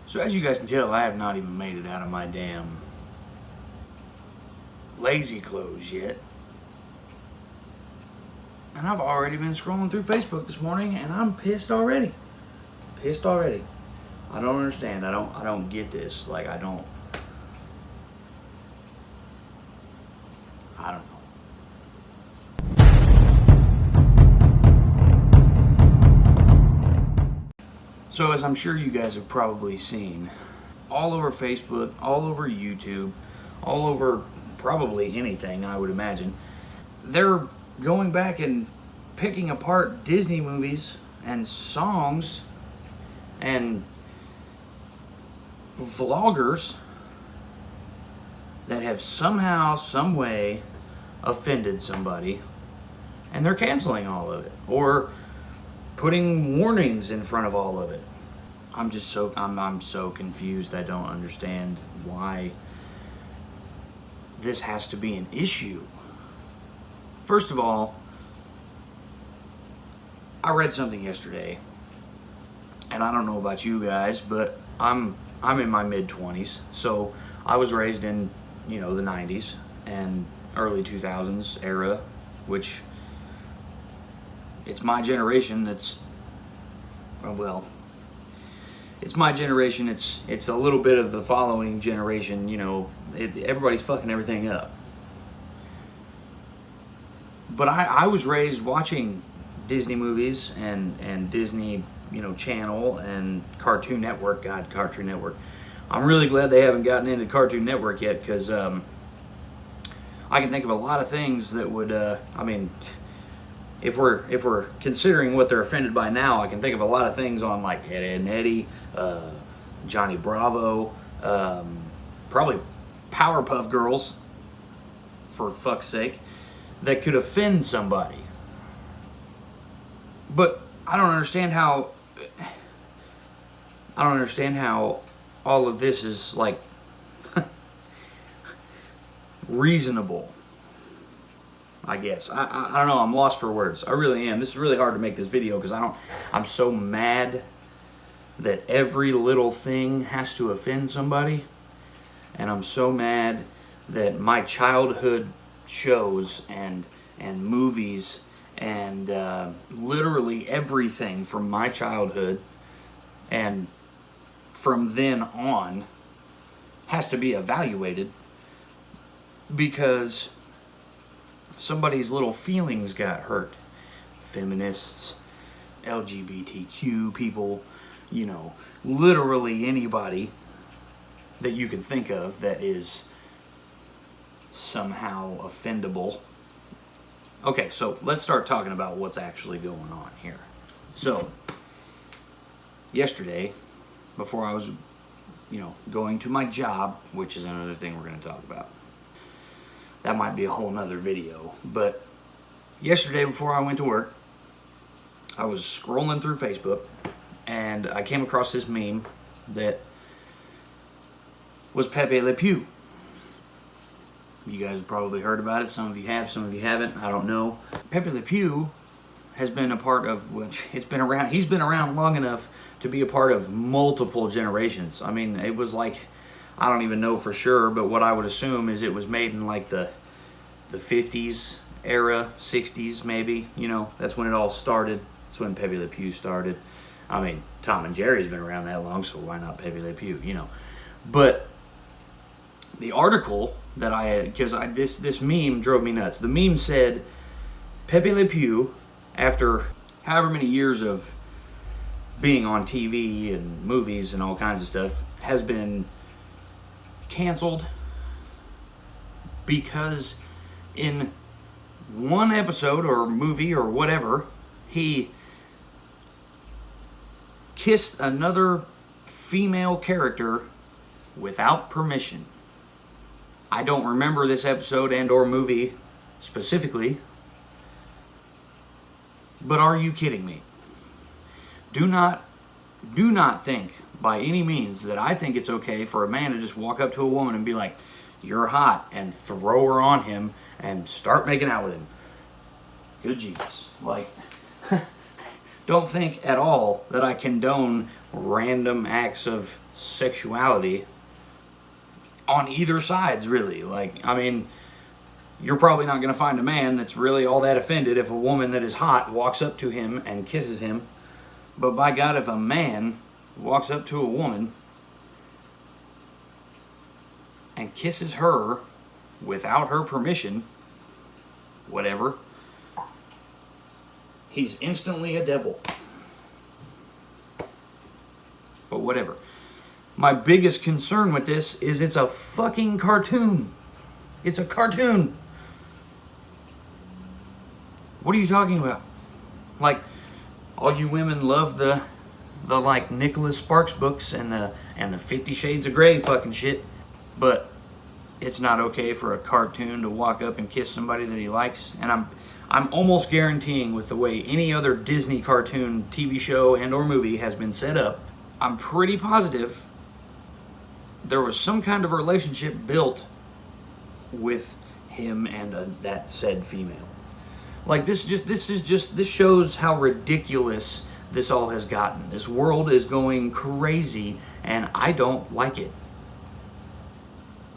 So as you guys can tell, I have not even made it out of my damn lazy clothes yet. And I've already been scrolling through Facebook this morning and I'm pissed already. Pissed already. I don't understand. I don't get this. Like I don't know. So as I'm sure you guys have probably seen, all over Facebook, all over YouTube, all over probably anything, I would imagine, they're going back and picking apart Disney movies and songs and vloggers that have somehow, some way offended somebody, and they're canceling all of it or putting warnings in front of all of it. I'm so confused. I don't understand why this has to be an issue. First of all, I read something yesterday, and I don't know about you guys, but I'm in my mid-20s, so I was raised in, the 90s and early 2000s era, which it's my generation that's, it's my generation, it's a little bit of the following generation, everybody's fucking everything up. But I was raised watching Disney movies and Disney, Channel and Cartoon Network. God, Cartoon Network. I'm really glad they haven't gotten into Cartoon Network yet, because I can think of a lot of things that would, if we're considering what they're offended by now, I can think of a lot of things on like Ed, Edd n Eddy, Johnny Bravo, probably Powerpuff Girls, for fuck's sake, that could offend somebody. But I don't understand how all of this is like reasonable. I guess. I don't know. I'm lost for words. I really am. This is really hard to make this video because I'm so mad that every little thing has to offend somebody. And I'm so mad that my childhood shows and movies and literally everything from my childhood and from then on has to be evaluated because somebody's little feelings got hurt. Feminists, LGBTQ people, literally anybody that you can think of that is somehow offendable. Okay, so let's start talking about what's actually going on here. So, yesterday, before I was, going to my job, which is another thing we're going to talk about. That might be a whole nother video. But yesterday before I went to work, I was scrolling through Facebook and I came across this meme that was Pepe Le Pew. You guys have probably heard about it. Some of you have, some of you haven't. I don't know. Pepe Le Pew has been a part of, he's been around long enough to be a part of multiple generations. I mean, it was like, I don't even know for sure, but what I would assume is it was made in like the 50s era, 60s maybe. That's when it all started. That's when Pepe Le Pew started. I mean, Tom and Jerry's been around that long, so why not Pepe Le Pew, But the article that I had, because this meme drove me nuts. The meme said, Pepe Le Pew, after however many years of being on TV and movies and all kinds of stuff, has been canceled because in one episode or movie or whatever, he kissed another female character without permission. I don't remember this episode and or movie specifically, but are you kidding me? Do not think by any means that I think it's okay for a man to just walk up to a woman and be like, you're hot, and throw her on him and start making out with him. Good Jesus. Like, don't think at all that I condone random acts of sexuality on either sides, really. Like, I mean, you're probably not going to find a man that's really all that offended if a woman that is hot walks up to him and kisses him. But by God, if a man walks up to a woman and kisses her without her permission, whatever, he's instantly a devil. But whatever. My biggest concern with this is it's a fucking cartoon. It's a cartoon. What are you talking about? Like, all you women love the like Nicholas Sparks books and the 50 Shades of Grey fucking shit, but it's not okay for a cartoon to walk up and kiss somebody that he likes. And I'm almost guaranteeing, with the way any other Disney cartoon, TV show, and or movie has been set up, I'm pretty positive there was some kind of relationship built with him and that said female. Like, this shows how ridiculous this all has gotten. This world is going crazy, and I don't like it.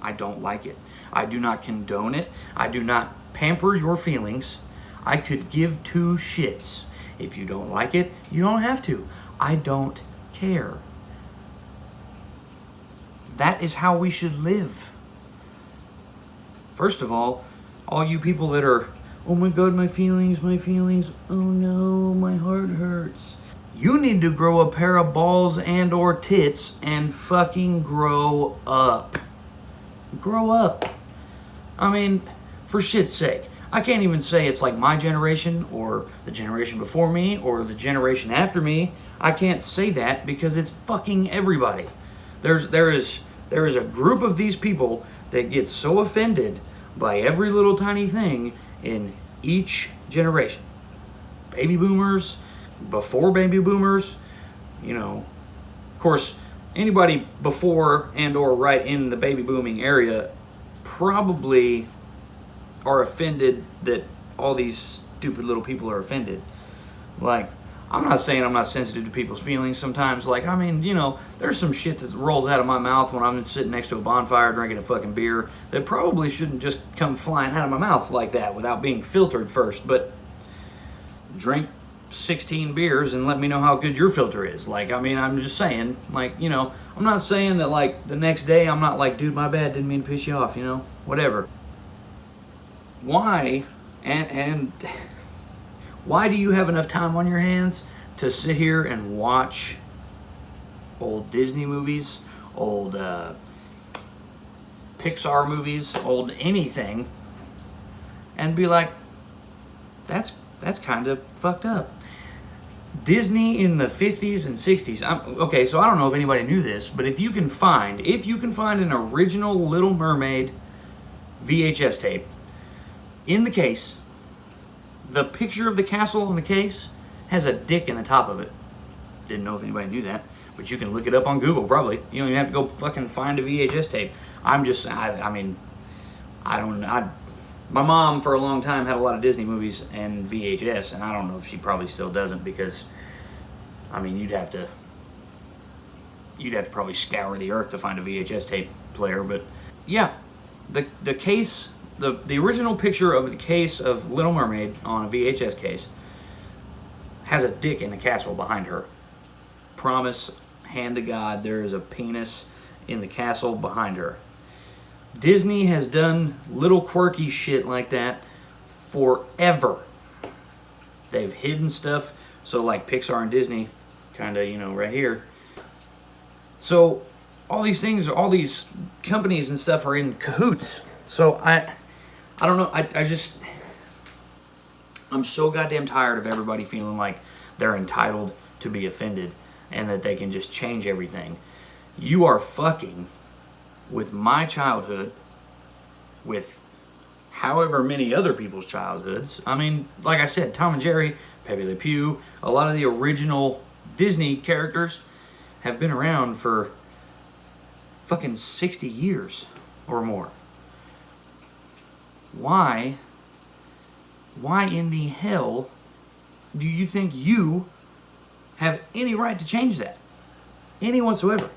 I don't like it. I do not condone it. I do not pamper your feelings. I could give two shits. If you don't like it, you don't have to. I don't care. That is how we should live. First of all you people that are, oh my God, my feelings, oh no, my heart hurts. You need to grow a pair of balls and or tits and fucking grow up. Grow up. I mean, for shit's sake. I can't even say it's like my generation or the generation before me or the generation after me. I can't say that because it's fucking everybody. There is a group of these people that get so offended by every little tiny thing in each generation. Baby boomers, before baby boomers, you know. Of course, anybody before and or right in the baby booming area probably are offended that all these stupid little people are offended. Like, I'm not saying I'm not sensitive to people's feelings sometimes. Like, I mean, you know, there's some shit that rolls out of my mouth when I'm sitting next to a bonfire drinking a fucking beer that probably shouldn't just come flying out of my mouth like that without being filtered first. But drink 16 beers and let me know how good your filter is. Like, I mean, I'm just saying, like, you know, I'm not saying that, like, the next day I'm not like, dude, my bad, didn't mean to piss you off, you know, whatever. Why, and why do you have enough time on your hands to sit here and watch old Disney movies, old Pixar movies, old anything, and be like, that's kind of fucked up. Disney in the 50s and 60s. Okay, so I don't know if anybody knew this, but if you can find an original Little Mermaid VHS tape, in the case, the picture of the castle in the case has a dick in the top of it. Didn't know if anybody knew that, but you can look it up on Google probably. You don't even have to go fucking find a VHS tape. My mom for a long time had a lot of Disney movies and VHS, and I don't know if she probably still doesn't because, I mean, you'd have to probably scour the earth to find a VHS tape player. But yeah, the case, the original picture of the case of Little Mermaid on a VHS case has a dick in the castle behind her. Promise, hand to God, there is a penis in the castle behind her. Disney has done little quirky shit like that forever. They've hidden stuff, so like Pixar and Disney, kind of, you know, right here. So all these things, all these companies and stuff are in cahoots. So I don't know, I'm so goddamn tired of everybody feeling like they're entitled to be offended and that they can just change everything. You are fucking with my childhood, with however many other people's childhoods. I mean, like I said, Tom and Jerry, Pepe Le Pew, a lot of the original Disney characters have been around for fucking 60 years or more. Why in the hell do you think you have any right to change that? Any whatsoever.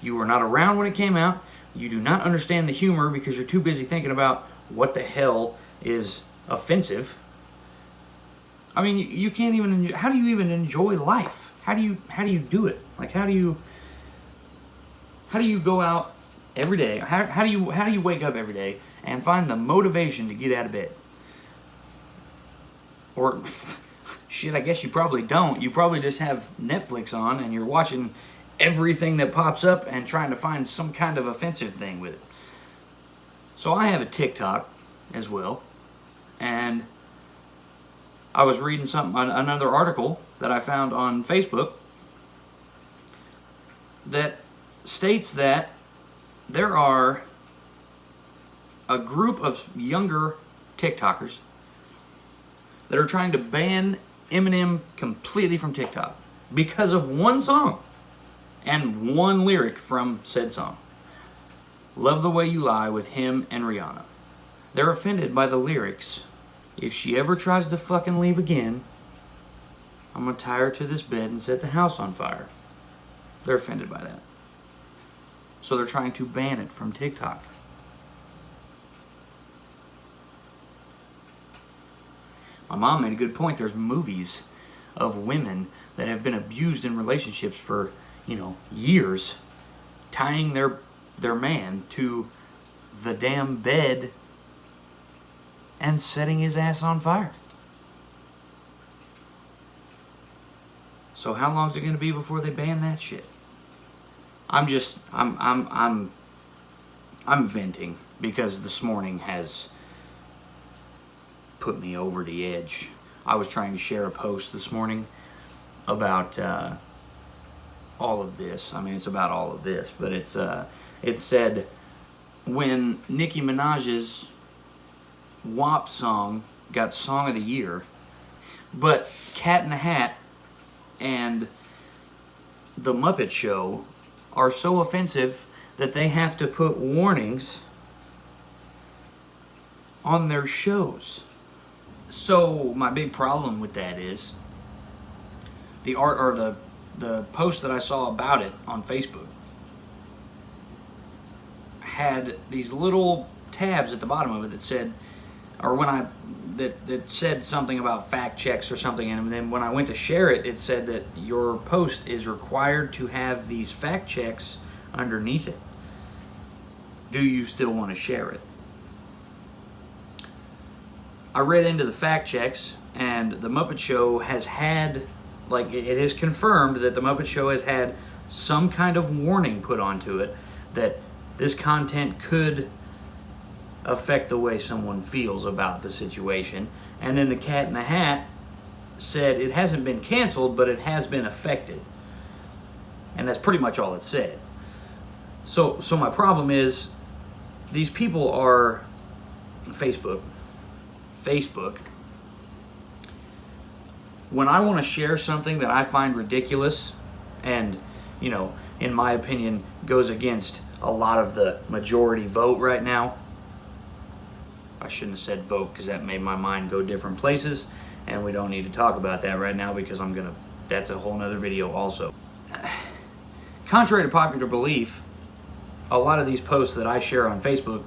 You were not around when it came out. You do not understand the humor because you're too busy thinking about what the hell is offensive. I mean, you can't even. How do you even enjoy life? How do you do it? Like, how do you go out every day? How do you wake up every day and find the motivation to get out of bed? Or shit, I guess you probably don't. You probably just have Netflix on and you're watching everything that pops up and trying to find some kind of offensive thing with it. So I have a TikTok as well, and I was reading another article that I found on Facebook that states that there are a group of younger TikTokers that are trying to ban Eminem completely from TikTok because of one song and one lyric from said song. Love the Way You Lie with him and Rihanna. They're offended by the lyrics. If she ever tries to fucking leave again, I'm gonna tie her to this bed and set the house on fire. They're offended by that. So they're trying to ban it from TikTok. My mom made a good point. There's movies of women that have been abused in relationships for, years, tying their man to the damn bed and setting his ass on fire. So how long is it going to be before they ban that shit? I'm venting because this morning has put me over the edge. I was trying to share a post this morning about all of this. I mean, it's about all of this, but it said when Nicki Minaj's WAP song got Song of the Year, but Cat in the Hat and The Muppet Show are so offensive that they have to put warnings on their shows. So my big problem with that is the art or the post that I saw about it on Facebook had these little tabs at the bottom of it that said, or that said something about fact checks or something, and then when I went to share it, it said that your post is required to have these fact checks underneath it. Do you still want to share it? I read into the fact checks, and the Muppet Show has had, it is confirmed that the Muppet Show has had some kind of warning put onto it that this content could affect the way someone feels about the situation. And then the Cat in the Hat said it hasn't been canceled, but it has been affected. And that's pretty much all it said. So my problem is, these people are Facebook. When I want to share something that I find ridiculous and, in my opinion, goes against a lot of the majority vote right now. I shouldn't have said vote because that made my mind go different places, and we don't need to talk about that right now because that's a whole nother video also. Contrary to popular belief, a lot of these posts that I share on Facebook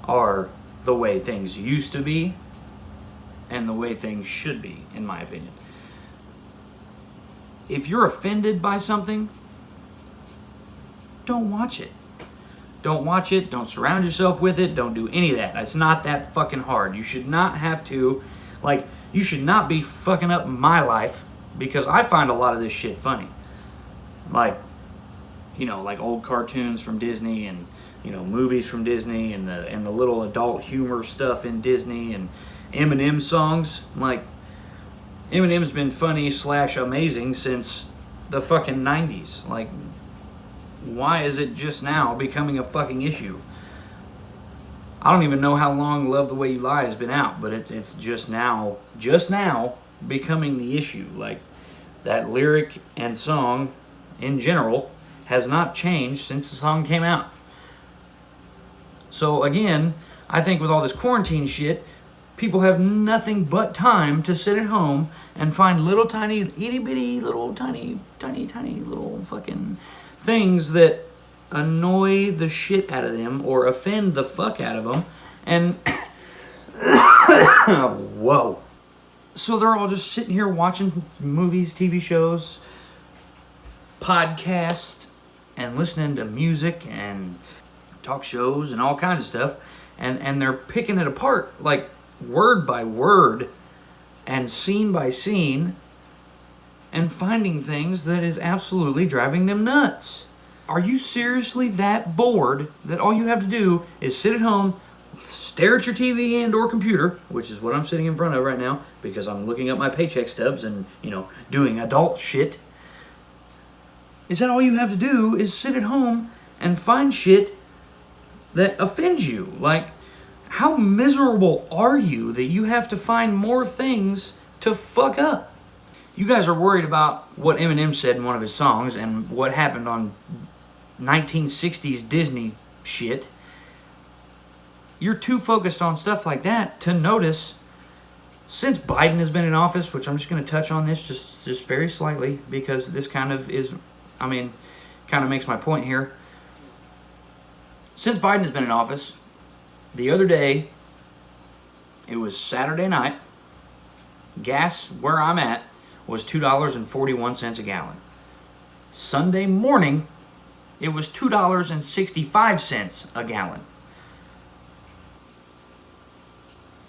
are the way things used to be and the way things should be, in my opinion. If you're offended by something, don't watch it. Don't watch it. Don't surround yourself with it. Don't do any of that. It's not that fucking hard. You should not have to, you should not be fucking up my life because I find a lot of this shit funny. Like old cartoons from Disney and, movies from Disney and the little adult humor stuff in Disney and Eminem songs. Eminem's been funny / amazing since the fucking 90s. Why is it just now becoming a fucking issue? I don't even know how long Love the Way You Lie has been out, but it's just now becoming the issue. That lyric and song in general has not changed since the song came out. So again, I think with all this quarantine shit, people have nothing but time to sit at home and find little tiny, itty bitty, little tiny little fucking things that annoy the shit out of them or offend the fuck out of them. And whoa. So they're all just sitting here watching movies, TV shows, podcasts, and listening to music and talk shows and all kinds of stuff. And they're picking it apart, like word by word and scene by scene, and finding things that is absolutely driving them nuts. Are you seriously that bored that all you have to do is sit at home, stare at your TV and or computer, which is what I'm sitting in front of right now because I'm looking up my paycheck stubs and, doing adult shit? Is that all you have to do is sit at home and find shit that offends you? Like, how miserable are you that you have to find more things to fuck up? You guys are worried about what Eminem said in one of his songs and what happened on 1960s Disney shit. You're too focused on stuff like that to notice, since Biden has been in office, which I'm just going to touch on this just very slightly because this kind of makes my point here. Since Biden has been in office, the other day, it was Saturday night, gas where I'm at was $2.41 a gallon. Sunday morning, it was $2.65 a gallon.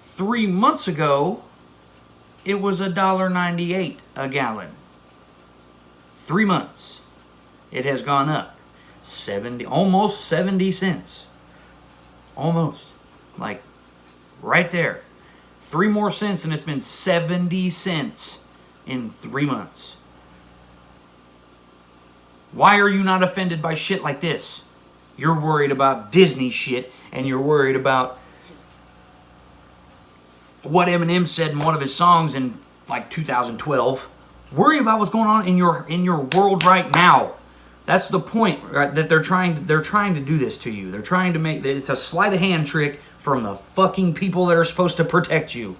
3 months ago, it was $1.98 a gallon. 3 months. It has gone up almost 70 cents. Almost. Like, right there. 3 more cents and it's been 70 cents in 3 months. Why are you not offended by shit like this? You're worried about Disney shit and you're worried about what Eminem said in one of his songs in like 2012. Worry about what's going on in your world right now. That's the point, right? That they're trying to do this to you. They're trying to make it's a sleight of hand trick from the fucking people that are supposed to protect you,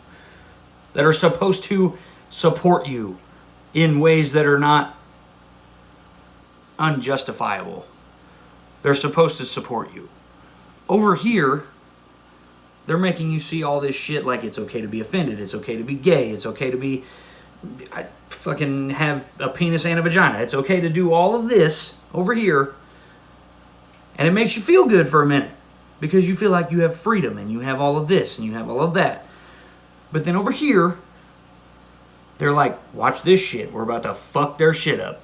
that are supposed to support you in ways that are not unjustifiable. They're supposed to support you. Over here, they're making you see all this shit like it's okay to be offended, it's okay to be gay, it's okay to be fucking have a penis and a vagina. It's okay to do all of this over here, and it makes you feel good for a minute because you feel like you have freedom and you have all of this and you have all of that. But then over here, they're like, watch this shit. We're about to fuck their shit up.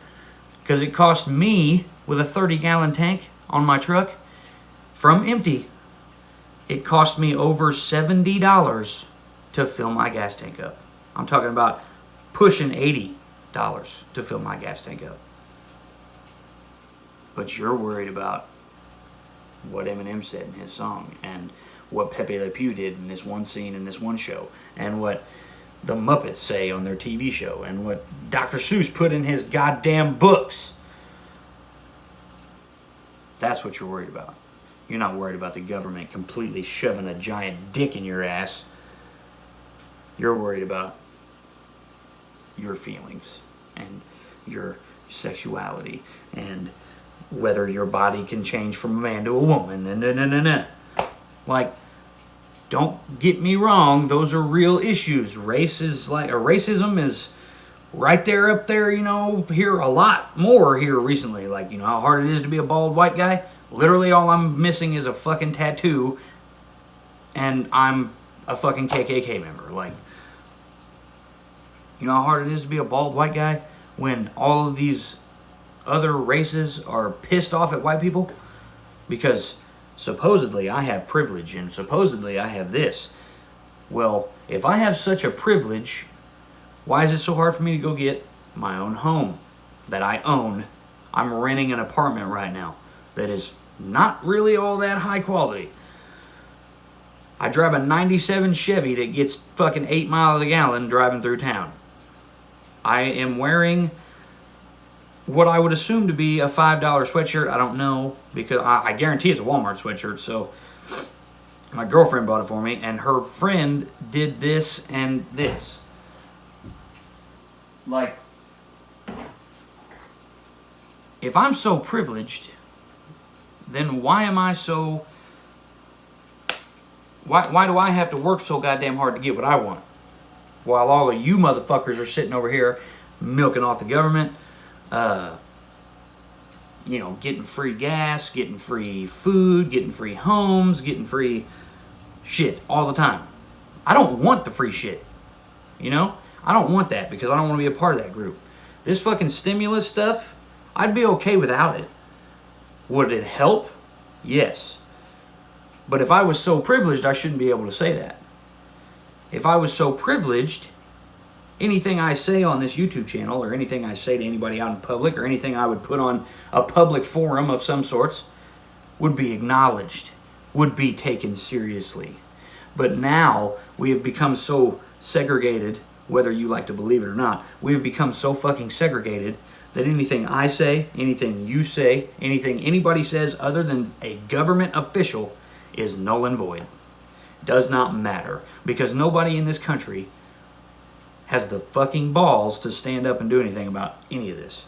Because it cost me, with a 30-gallon tank on my truck, from empty, it cost me over $70 to fill my gas tank up. I'm talking about pushing $80 to fill my gas tank up. But you're worried about what Eminem said in his song and what Pepe Le Pew did in this one scene in this one show and what the Muppets say on their TV show and what Dr. Seuss put in his goddamn books. That's what you're worried about. You're not worried about the government completely shoving a giant dick in your ass. You're worried about your feelings and your sexuality and whether your body can change from a man to a woman. Like, don't get me wrong, those are real issues. Racism is right there up there, here a lot more here recently. Like, how hard it is to be a bald white guy? Literally all I'm missing is a fucking tattoo and I'm a fucking KKK member. Like, you know how hard it is to be a bald white guy when all of these other races are pissed off at white people? Because supposedly I have privilege and supposedly I have this. Well, if I have such a privilege, why is it so hard for me to go get my own home that I own? I'm renting an apartment right now that is not really all that high quality. I drive a 97 Chevy that gets fucking 8 miles a gallon driving through town. I am wearing what I would assume to be a $5 sweatshirt. I don't know, because I guarantee it's a Walmart sweatshirt. So my girlfriend bought it for me, and her friend did this and this. Like, if I'm so privileged then why am I so... Why do I have to work so goddamn hard to get what I want? While all of you motherfuckers are sitting over here milking off the government, you know, getting free gas, getting free food, getting free homes, getting free shit all the time. I don't want the free shit, you know? I don't want that because I don't want to be a part of that group. This fucking stimulus stuff, I'd be okay without it. Would it help? Yes. But if I was so privileged, I shouldn't be able to say that. If I was so privileged, anything I say on this YouTube channel or anything I say to anybody out in public or anything I would put on a public forum of some sorts would be acknowledged, would be taken seriously. But now we have become so segregated, whether you like to believe it or not, we have become so fucking segregated that anything I say, anything you say, anything anybody says other than a government official is null and void. Does not matter. Because nobody in this country has the fucking balls to stand up and do anything about any of this.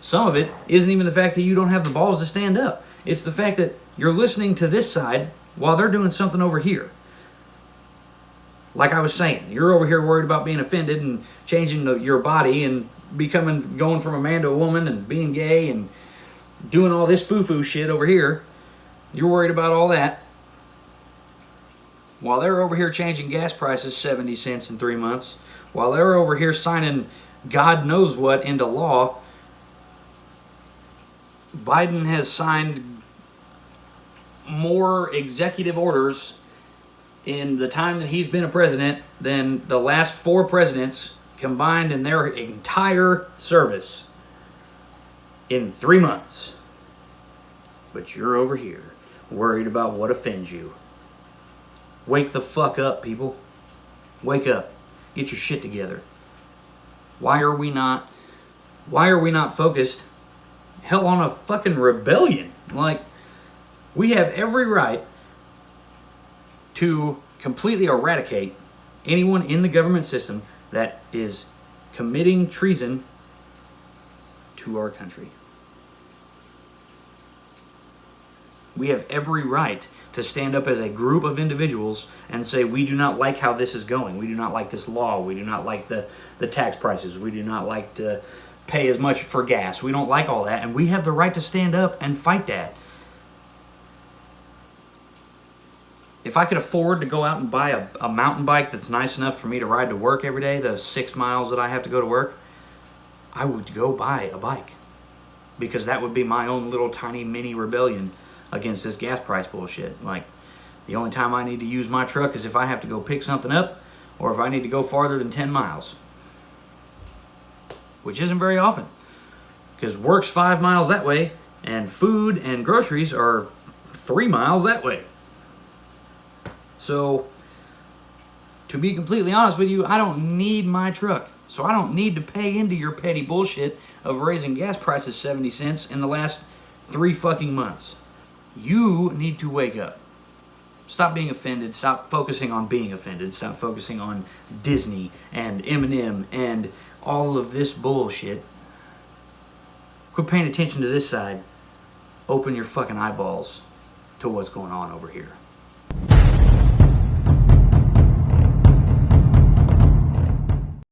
Some of it isn't even the fact that you don't have the balls to stand up. It's the fact that you're listening to this side while they're doing something over here. Like I was saying, you're over here worried about being offended and changing your body and going from a man to a woman and being gay and doing all this foo-foo shit over here. You're worried about all that. While they're over here changing gas prices 70 cents in 3 months, while they're over here signing God knows what into law, Biden has signed more executive orders in the time that he's been a president than the last 4 presidents combined in their entire service in 3 months. But you're over here worried about what offends you. Wake the fuck up, people. Wake up. Get your shit together. Why are we not focused, hell, on a fucking rebellion? Like, we have every right to completely eradicate anyone in the government system that is committing treason to our country. We have every right to stand up as a group of individuals and say, we do not like how this is going. We do not like this law. We do not like the tax prices. We do not like to pay as much for gas. We don't like all that. And we have the right to stand up and fight that. If I could afford to go out and buy a mountain bike that's nice enough for me to ride to work every day, the 6 miles that I have to go to work, I would go buy a bike. Because that would be my own little tiny mini rebellion against this gas price bullshit. Like, the only time I need to use my truck is if I have to go pick something up or if I need to go farther than 10 miles. Which isn't very often. Because work's 5 miles that way and food and groceries are 3 miles that way. So, to be completely honest with you, I don't need my truck. So I don't need to pay into your petty bullshit of raising gas prices 70 cents in the last 3 fucking months. You need to wake up. Stop being offended. Stop focusing on being offended. Stop focusing on Disney and Eminem and all of this bullshit. Quit paying attention to this side. Open your fucking eyeballs to what's going on over here.